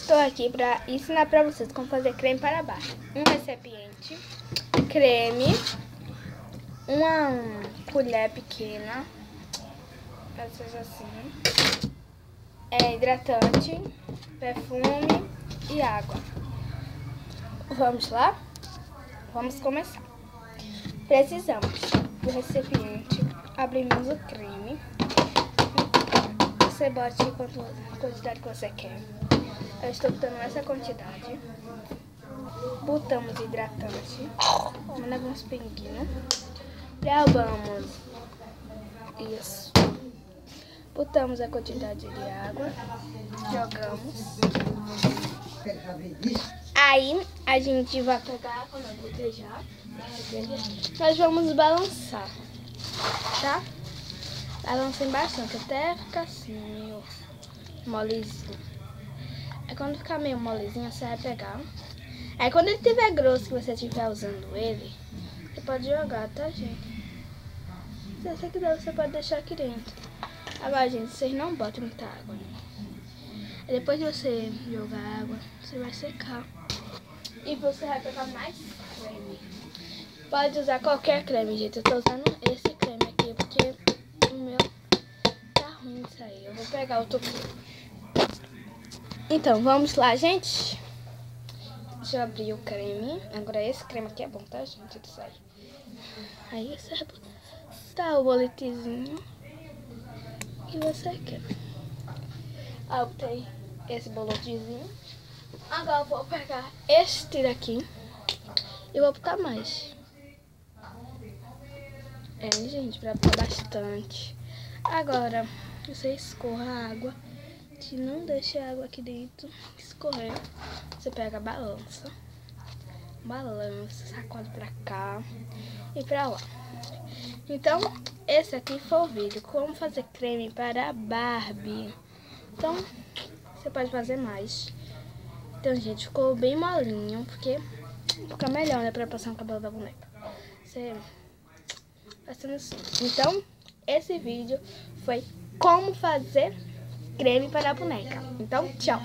Estou aqui para ensinar para vocês como fazer creme para Barbie. Um recipiente, creme, uma colher pequena, essas assim, hidratante, perfume e água. Vamos lá? Vamos começar. Precisamos do recipiente, abrimos o creme, você bote a quantidade que você quer. Eu estou botando essa quantidade. Botamos hidratante. Vamos levar uns pinguinhos. Levamos isso. Botamos a quantidade de água. Jogamos. Aí a gente vai pegar, quando eu botei já, nós vamos balançar, tá? Balancem bastante até ficar assim, meio molezinho. Aí quando ficar meio molezinho, você vai pegar. Aí quando ele estiver grosso, que você estiver usando ele, você pode jogar, tá, gente? Se você quiser, você pode deixar aqui dentro. Agora, gente, vocês não botem muita água, né? Aí depois de você jogar água, você vai secar. E você vai pegar mais creme. Pode usar qualquer creme, gente. Eu tô usando esse creme aqui porque o meu tá ruim isso aí. Eu vou pegar outro creme. Então, vamos lá, gente. Deixa eu abrir o creme. Agora esse creme aqui é bom, tá, gente? Isso aí. Aí você vai botar o boletezinho que você quer. Eu botei esse bolotezinho. Agora eu vou pegar este daqui e vou botar mais. Gente, pra botar bastante. Agora, você escorra a água. Se não deixa a água aqui dentro escorrer, você pega a balança. Balança, sacode pra cá e pra lá. Então, esse aqui foi o vídeo. Como fazer creme para a Barbie. Então, você pode fazer mais. Então, gente, ficou bem molinho, porque fica melhor, né, pra passar no cabelo da boneca. Você passando assim. Então, esse vídeo foi como fazer creme para a boneca. Então, tchau!